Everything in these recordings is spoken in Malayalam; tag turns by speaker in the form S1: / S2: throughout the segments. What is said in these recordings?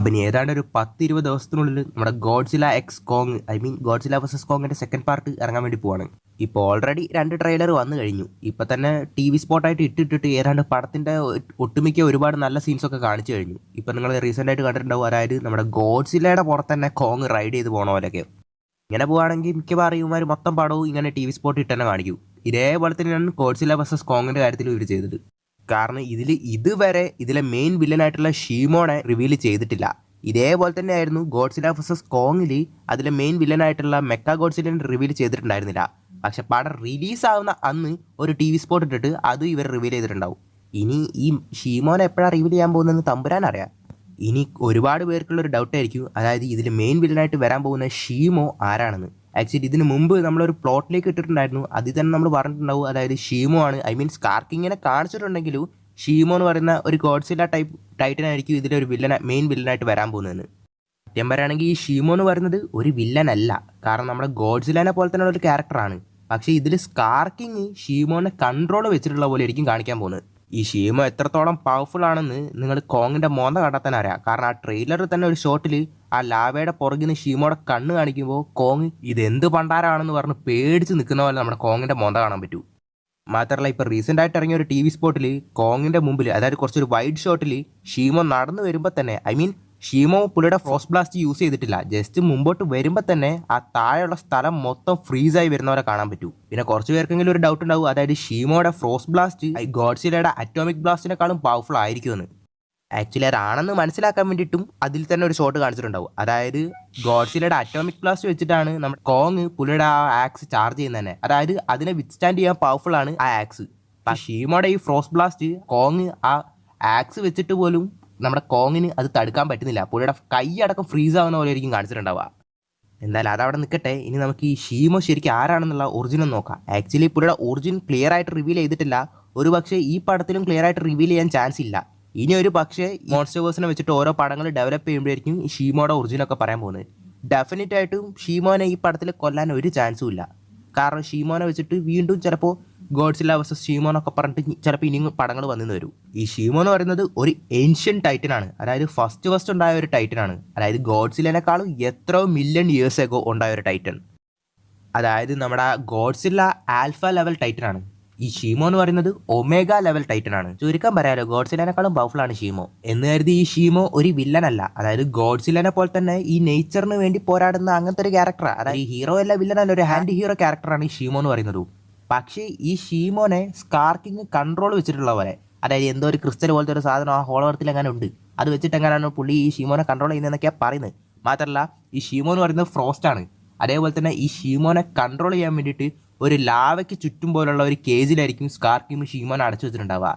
S1: അപ്പം ഇനി ഏതാണ്ട് ഒരു 10-20 ദിവസത്തിനുള്ളിൽ നമ്മുടെ Godzilla X Kong Godzilla versus കോങ്ങിന്റെ സെക്കൻഡ് പാർട്ട് ഇറങ്ങാൻ വേണ്ടി പോവാണ്. ഇപ്പോൾ ഓൾറെഡി 2 ട്രെയിലർ വന്നു കഴിഞ്ഞു. ഇപ്പം തന്നെ TV സ്പോട്ടായിട്ട് ഇട്ടിട്ട് ഏതാണ്ട് പടത്തിന്റെ ഒട്ടുമിക്ക ഒരുപാട് നല്ല സീൻസ് ഒക്കെ കാണിച്ചു കഴിഞ്ഞു. ഇപ്പം നിങ്ങൾ റീസെന്റ് ആയിട്ട് കണ്ടിട്ടുണ്ടാവും, അതായത് നമ്മുടെ ഗോഡ്സിലയുടെ പുറത്ത് തന്നെ കോങ് റൈഡ് ചെയ്ത് പോണ പോലെയൊക്കെ. ഇങ്ങനെ പോവുകയാണെങ്കിൽ മിക്കവാറും ഇവന്മാർ മൊത്തം പടവും ഇങ്ങനെ TV സ്പോട്ട് ഇട്ട് തന്നെ കാണിക്കും. ഇതേപോലെ തന്നെയാണ് ഗോഡ്സില വേഴ്സസ് കോങ്ങിന്റെ കാര്യത്തിൽ ഇവർ ചെയ്തത്. കാരണം ഇതുവരെ ഇതിലെ മെയിൻ വില്ലനായിട്ടുള്ള ഷീമോണെ റിവീൽ ചെയ്തിട്ടില്ല. ഇതേപോലെ തന്നെ ആയിരുന്നു ഗോഡ്സില വേഴ്സസ് കോങ്ങിൽ അതിലെ മെയിൻ വില്ലനായിട്ടുള്ള മെക്ക ഗോഡ്സിലിനെ റിവീൽ ചെയ്തിട്ടുണ്ടായിരുന്നില്ല. പക്ഷെ പടം റിലീസ് ആവുന്ന അന്ന് ഒരു TV സ്പോട്ട് ഇട്ടിട്ട് അതും ഇവർ റിവീൽ ചെയ്തിട്ടുണ്ടാവും. ഇനി ഈ ഷീമോനെ എപ്പോഴാണ് റിവീൽ ചെയ്യാൻ പോകുന്നതെന്ന് തമ്പുരാൻ അറിയാം. ഇനി ഒരുപാട് പേർക്കുള്ള ഒരു ഡൗട്ട് ആയിരിക്കും, അതായത് ഇതിൽ മെയിൻ വില്ലനായിട്ട് വരാൻ പോകുന്ന ഷീമോ ആരാണെന്ന്. ആക്ച്വലി ഇതിന് മുമ്പ് നമ്മളൊരു പ്ലോട്ടിലേക്ക് ഇട്ടിട്ടുണ്ടായിരുന്നു. അതിൽ തന്നെ നമ്മൾ പറഞ്ഞിട്ടുണ്ടാവും, അതായത് ഷീമോ ആണ്. സ്കാർക്കിങ്ങിനെ കാണിച്ചിട്ടുണ്ടെങ്കിലും ഷീമോ എന്ന് പറയുന്ന ഒരു ഗോഡ്സില ടൈപ്പ് ടൈറ്റനായിരിക്കും ഇതിലൊരു മെയിൻ വില്ലനായിട്ട് വരാൻ പോകുന്നതെന്ന്. സത്യം പറയുകയാണെങ്കിൽ ഈ ഷീമോ എന്ന് പറയുന്നത് ഒരു വില്ലനല്ല, കാരണം നമ്മുടെ ഗോഡ്സിലേനെ പോലെ തന്നെ ഒരു ക്യാരക്ടറാണ്. പക്ഷേ ഇതിൽ സ്കാർക്കിങ് ഷീമോനെ കൺട്രോൾ വെച്ചിട്ടുള്ള പോലെ ആയിരിക്കും കാണിക്കാൻ പോകുന്നത്. ഈ ഷീമോ എത്രത്തോളം പവർഫുൾ ആണെന്ന് നിങ്ങൾ കോങ്ങിന്റെ മോന്ത കണ്ടാൽ തന്നെ അറിയാം. കാരണം ആ ട്രെയിലറിൽ തന്നെ ഒരു ഷോട്ടിൽ ആ ലാവയുടെ പുറകിൽ നിന്ന് ഷീമോയുടെ കണ്ണ് കാണിക്കുമ്പോൾ കോങ് ഇതെന്ത് പണ്ടാരാണെന്ന് പറഞ്ഞ് പേടിച്ച് നിൽക്കുന്ന പോലെ നമ്മുടെ കോങ്ങിന്റെ മോന്ത കാണാൻ പറ്റൂ. മാത്രമല്ല, ഇപ്പോൾ റീസെൻ്റ് ആയിട്ട് ഇറങ്ങിയ ഒരു TV സ്പോട്ടിൽ കോങ്ങിന്റെ മുമ്പിൽ, അതായത് കുറച്ചൊരു വൈഡ് ഷോട്ടിൽ ഷീമോ നടന്നു വരുമ്പോൾ തന്നെ ഷീമോ പുള്ളിയുടെ ഫ്രോസ്റ്റ് ബ്ലാസ്റ്റ് യൂസ് ചെയ്തിട്ടില്ല. ജസ്റ്റ് മുമ്പോട്ട് വരുമ്പോൾ തന്നെ ആ താഴെയുള്ള സ്ഥലം മൊത്തം ഫ്രീസായി വരുന്നവരെ കാണാൻ പറ്റൂ. പിന്നെ കുറച്ച് പേർക്കെങ്കിലും ഒരു ഡൗട്ട് ഉണ്ടാവും, അതായത് ഷീമോയുടെ ഫ്രോസ്റ്റ് ബ്ലാസ്റ്റ് ഗോഡ്സിലയുടെ അറ്റോമിക് ബ്ലാസ്റ്റിനെക്കാളും പവർഫുൾ ആയിരിക്കുമെന്ന്. ആക്ച്വലി അതാണെന്ന് മനസ്സിലാക്കാൻ വേണ്ടിയിട്ടും അതിൽ തന്നെ ഒരു ഷോട്ട് കാണിച്ചിട്ടുണ്ടാവും. അതായത് ഗോഡ്സിലയുടെ അറ്റോമിക് ബ്ലാസ്റ്റ് വെച്ചിട്ടാണ് നമ്മുടെ കോങ് പുള്ളിയുടെ ആ ആക്സ് ചാർജ് ചെയ്യുന്നത് തന്നെ. അതായത് അതിനെ വിത്ത്സ്റ്റാൻഡ് ചെയ്യാൻ പവർഫുൾ ആണ് ആ ആക്സ്. ഷീമോയുടെ ഈ ഫ്രോസ്റ്റ് ബ്ലാസ്റ്റ് കോങ് ആ ആക്സ് വെച്ചിട്ട് പോലും നമ്മുടെ കോങ്ങിന് അത് തടുക്കാൻ പറ്റുന്നില്ല. പുള്ളിയുടെ കൈ അടക്കം ഫ്രീസ് ആവുന്ന പോലെ ആയിരിക്കും കാണിച്ചിട്ടുണ്ടാവുക. എന്തായാലും അതവിടെ നിൽക്കട്ടെ. ഇനി നമുക്ക് ഈ ഷീമോ ശരിക്കും ആരാണെന്നുള്ള ഒറിജിൻ നോക്കാം. ആക്ച്വലി പുള്ളിയുടെ ഒറിജിൻ ക്ലിയർ ആയിട്ട് റിവീൽ ചെയ്തിട്ടില്ല. ഒരു പക്ഷേ ഈ പടത്തിലും ക്ലിയർ ആയിട്ട് റിവീൽ ചെയ്യാൻ ചാൻസ് ഇല്ല. ഇനി ഒരു പക്ഷേ മോൺസ്റ്റേഴ്സിനെ വെച്ചിട്ട് ഓരോ പടങ്ങൾ ഡെവലപ്പ് ചെയ്യുമ്പോഴായിരിക്കും ഈ ഷീമോയുടെ ഒറിജിനൊക്കെ പറയാൻ പോകുന്നത്. ഡെഫിനറ്റ് ആയിട്ടും ഷീമോനെ ഈ പടത്തിൽ കൊല്ലാൻ ഒരു ചാൻസും ഇല്ല. കാരണം ഷീമോനെ വെച്ചിട്ട് വീണ്ടും ചിലപ്പോൾ ഗോഡ്സില വേഴ്സസ് ഷീമോനൊക്കെ പറഞ്ഞിട്ട് ചിലപ്പോൾ ഇനിയും പടങ്ങൾ വന്നു വരും. ഈ ഷീമോ എന്ന് പറയുന്നത് ഒരു ഏൻഷ്യൻ ടൈറ്റനാണ്, അതായത് ഫസ്റ്റ് ഉണ്ടായ ഒരു ടൈറ്റനാണ്. അതായത് ഗോഡ്സിലേനേക്കാളും എത്രയോ മില്യൺ ഇയേഴ്സ് എഗോ ഉണ്ടായ ഒരു ടൈറ്റൻ. അതായത് നമ്മുടെ ഗോഡ്സില ആൽഫ ലെവൽ ടൈറ്റനാണ്. ഈ ഷീമോ എന്ന് പറയുന്നത് ഒമേഗ ലെവൽ ടൈറ്റൻ ആണ്. ചുരുക്കം പറയാലോ, ഗോഡ്സിലേനേക്കാളും പവർഫുൾ ആണ് ഷീമോ. എന്ന് കരുതി ഈ ഷീമോ ഒരു വില്ലനല്ല. അതായത് ഗോഡ്സിലേനെ പോലെ തന്നെ ഈ നേച്ചറിന് വേണ്ടി പോരാടുന്ന അങ്ങനത്തെ ഒരു ക്യാരക്ടറാണ്. അതായത് ഈ ഹീറോ അല്ല, വില്ലനല്ല, ഒരു ഹാൻഡ് ഹീറോ ക്യാരക്ടറാണ് ഈ ഷീമോ എന്ന് പറയുന്നത്. പക്ഷേ ഈ ഷീമോനെ സ്കാർക്കിങ് കൺട്രോൾ വെച്ചിട്ടുള്ള പോലെ, അതായത് എന്തോ ഒരു ക്രിസ്റ്റൽ പോലത്തെ ഒരു സാധനം ആ ഹോളോവർത്തിൽ എങ്ങനെ ഉണ്ട്, അത് വെച്ചിട്ട് എങ്ങനെയാണ് പുള്ളി ഈ ഷീമോനെ കൺട്രോൾ ചെയ്യുന്നതെന്നൊക്കെയാണ് പറയുന്നത്. മാത്രമല്ല, ഈ ഷീമോ എന്ന് പറയുന്നത് ഫ്രോസ്റ്റ് ആണ്. അതേപോലെ തന്നെ ഈ ഷീമോനെ കൺട്രോൾ ചെയ്യാൻ വേണ്ടിയിട്ട് ഒരു ലാവയ്ക്ക് ചുറ്റും പോലുള്ള ഒരു കേജിലായിരിക്കും സ്കാർക്കിങ് ഷീമോനെ അടച്ചു വെച്ചിട്ടുണ്ടാവുക.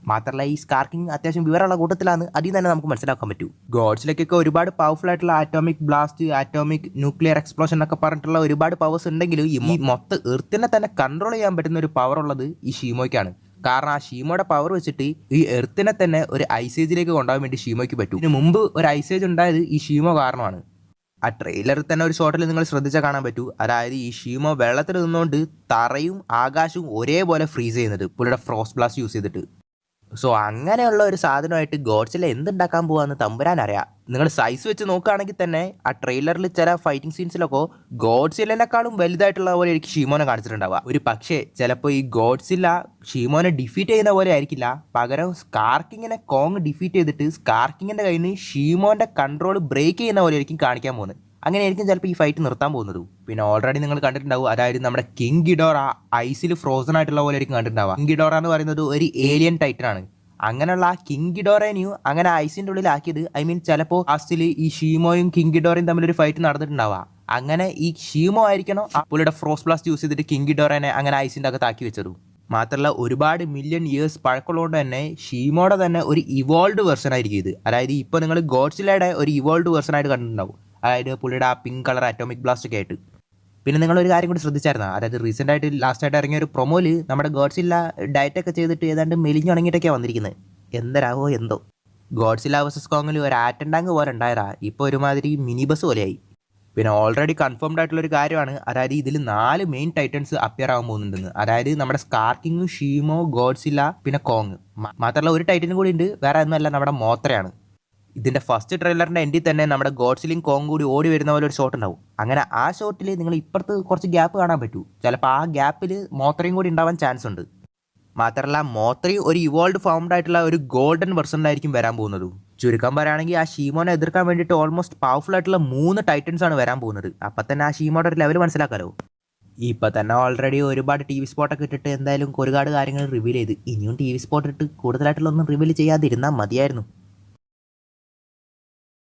S1: മാത്രമല്ല, ഈ സ്കാർക്കിങ് അത്യാവശ്യം വിവരമുള്ള കൂട്ടത്തിലാണ്. അതിൽ തന്നെ നമുക്ക് മനസ്സിലാക്കാൻ പറ്റൂ. ഗോഡ്സിലേക്കൊക്കെ ഒരുപാട് പവർഫുൾ ആയിട്ടുള്ള atomic blast, atomic nuclear explosion എന്നൊക്കെ പറഞ്ഞിട്ടുള്ള ഒരുപാട് പവേഴ്സ് ഉണ്ടെങ്കിലും ഈ മൊത്തം എർത്തിനെ തന്നെ കൺട്രോൾ ചെയ്യാൻ പറ്റുന്ന ഒരു പവർ ഉള്ളത് ഈ ഷീമോയ്ക്കാണ്. കാരണം ആ ഷീമോയുടെ പവർ വെച്ചിട്ട് ഈ എർത്തിനെ തന്നെ ഒരു ഐസേജിലേക്ക് കൊണ്ടുപോകാൻ വേണ്ടി ഷീമോയ്ക്ക് പറ്റും. ഇതിന് മുമ്പ് ഒരു ഐസേജ് ഉണ്ടായത് ഈ ഷീമോ കാരണമാണ്. ആ ട്രെയിലറിൽ തന്നെ ഒരു ഷോട്ടിൽ നിങ്ങൾ ശ്രദ്ധിച്ചാൽ കാണാൻ പറ്റൂ, അതായത് ഈ ഷീമോ വെള്ളത്തിൽ നിന്നുകൊണ്ട് തറയും ആകാശവും ഒരേപോലെ ഫ്രീസ് ചെയ്യുന്നത് പുള്ളിയുടെ ഫ്രോസ്റ്റ് ബ്ലാസ്റ്റ് യൂസ് ചെയ്തിട്ട്. സോ അങ്ങനെയുള്ള ഒരു സാധനമായിട്ട് ഗോഡ്സില എന്തുണ്ടാക്കാൻ പോവാന്ന് തമ്പുരാൻ അറിയാം. നിങ്ങൾ സൈസ് വെച്ച് നോക്കുകയാണെങ്കിൽ തന്നെ ആ ട്രെയിലറിൽ ചില ഫൈറ്റിംഗ് സീൻസിലൊക്കെ ഗോഡ്സിലേനേക്കാളും വലുതായിട്ടുള്ള പോലെ ആയിരിക്കും ഷീമോനെ കാണിച്ചിട്ടുണ്ടാവുക. ഒരു പക്ഷേ ചിലപ്പോൾ ഈ ഗോഡ്സില ഷീമോനെ ഡിഫീറ്റ് ചെയ്യുന്ന പോലെ ആയിരിക്കില്ല, പകരം സ്കാർക്കിങ്ങിനെ കോങ് ഡിഫീറ്റ് ചെയ്തിട്ട് സ്കാർക്കിങ്ങിന്റെ കയ്യിൽ നിന്ന് ഷീമോന്റെ കൺട്രോൾ ബ്രേക്ക് ചെയ്യുന്ന പോലെ ആയിരിക്കും കാണിക്കാൻ പോകുന്നത്. അങ്ങനെയായിരിക്കും ചിലപ്പോൾ ഈ ഫൈറ്റ് നിർത്താൻ പോകുന്നത്. പിന്നെ ഓൾറെഡി നിങ്ങൾ കണ്ടിട്ടുണ്ടാവും, അതായത് നമ്മുടെ കിങ് ഗിഡോറ ഐസിൽ ഫ്രോസൺ ആയിട്ടുള്ള പോലെ ആയിരിക്കും കണ്ടിട്ടുണ്ടാവുക. കിങ് ഗിഡോറ എന്ന് പറയുന്നത് ഒരു ഏലിയൻ ടൈറ്റൻ ആണ്. അങ്ങനെയുള്ള ആ കിങ് ഗിഡോറേനെയും അങ്ങനെ ഐസിന്റെ ഉള്ളിലാക്കിയത് ചിലപ്പോൾ ലാസ്റ്റിൽ ഈ ഷീമോയും കിങ് ഗിഡോറയും തമ്മിലൊരു ഫൈറ്റ് നടന്നിട്ടുണ്ടാവുക. അങ്ങനെ ഈ ഷീമോ ആയിരിക്കണം ആ പുള്ളിയുടെ ഫ്രോസ്റ്റ് ബ്ലാസ്റ്റ് യൂസ് ചെയ്തിട്ട് കിങ് ഗിഡോറേനെ അങ്ങനെ ഐസിന്റെ അകത്താക്കി വെച്ചതും. മാത്രമല്ല, ഒരുപാട് മില്യൺ ഇയേഴ്സ് പഴക്കമുള്ളതുകൊണ്ട് തന്നെ ഷീമോയുടെ തന്നെ ഒരു ഇവോൾവ് വെർഷൻ ആയിരിക്കും ഇത്. അതായത് ഇപ്പോൾ നിങ്ങൾ ഗോഡ്സിലയുടെ ഒരു ഇവോൾവ് വെർഷൻ ആയിട്ട് കണ്ടിട്ടുണ്ടാവും, അതായത് പുള്ളിയുടെ ആ പിങ്ക് കളർ അറ്റോമിക് ബ്ലാസ്റ്റ് ഒക്കെ ആയിട്ട്. പിന്നെ നിങ്ങളൊരു കാര്യം കൂടി ശ്രദ്ധിച്ചായിരുന്നു, അതായത് റീസെൻ്റ് ആയിട്ട് ലാസ്റ്റായിട്ട് ഇറങ്ങിയ ഒരു പ്രൊമോയിൽ നമ്മുടെ ഗോഡ്സില്ല ഡയറ്റൊക്കെ ചെയ്തിട്ട് ഏതാണ്ട് മെലിഞ്ഞുണങ്ങിയിട്ടൊക്കെയാണ് വന്നിരിക്കുന്നത്. എന്തരാവോ എന്തോ. ഗോഡ്സില്ല വേഴ്സസ് കോങ്ങിൽ ഒരു ആറ്റം ടാങ്ക് പോലെ ഉണ്ടായതാ, ഇപ്പോൾ ഒരുമാതിരി മിനി ബസ് പോലെയായി. പിന്നെ ഓൾറെഡി കൺഫേംഡ് ആയിട്ടുള്ളൊരു കാര്യമാണ്, അതായത് ഇതിൽ 4 മെയിൻ ടൈറ്റൻസ് അപ്പിയർ ആകാൻ പോകുന്നുണ്ടെന്ന്. അതായത് നമ്മുടെ സ്കാർക്കിങ്, ഷീമോ, ഗോഡ്സില്ല, പിന്നെ കോങ്. മാത്രമല്ല ഒരു ടൈറ്റനും കൂടി ഉണ്ട്, വേറെ ഒന്നുമല്ല, നമ്മുടെ മോത്രയാണ്. ഇതിൻ്റെ ഫസ്റ്റ് ട്രെയിലറിൻ്റെ എൻഡിൽ തന്നെ നമ്മുടെ ഗോഡ്സിലും കോങ് കൂടി ഓടി വരുന്ന പോലെ ഒരു ഷോട്ട് ഉണ്ടാവും. അങ്ങനെ ആ ഷോട്ടിൽ നിങ്ങൾ ഇപ്പുറത്ത് കുറച്ച് ഗ്യാപ്പ് കാണാൻ പറ്റൂ. ചിലപ്പോൾ ആ ഗ്യാപ്പിൽ മോത്രയും കൂടി ഉണ്ടാവാൻ ചാൻസ് ഉണ്ട്. മാത്രമല്ല മോത്രയും ഒരു ഇവോൾഡ് ഫൗണ്ട് ആയിട്ടുള്ള ഒരു ഗോൾഡൻ വെർഷനിലായിരിക്കും വരാൻ പോകുന്നത്. ചുരുക്കം പറയുകയാണെങ്കിൽ ആ ഷീമോനെ എതിർക്കാൻ വേണ്ടിയിട്ട് ഓൾമോസ്റ്റ് പവർഫുൾ ആയിട്ടുള്ള 3 ടൈറ്റൻസ് ആണ് വരാൻ പോകുന്നത്. അപ്പം തന്നെ ആ ഷീമോയുടെ ഒരു ലെവൽ മനസ്സിലാക്കാമല്ലോ. ഇപ്പം തന്നെ ഓൾറെഡി ഒരുപാട് ടി വി സ്പോട്ടൊക്കെ ഇട്ടിട്ട് എന്തായാലും ഒരുപാട് കാര്യങ്ങൾ റിവീൽ ചെയ്ത് ഇനിയും ടി വി സ്പോട്ട് ഇട്ട് കൂടുതലായിട്ടുള്ളൊന്നും റിവീൽ ചെയ്യാതിരുന്നാൽ മതിയായിരുന്നു.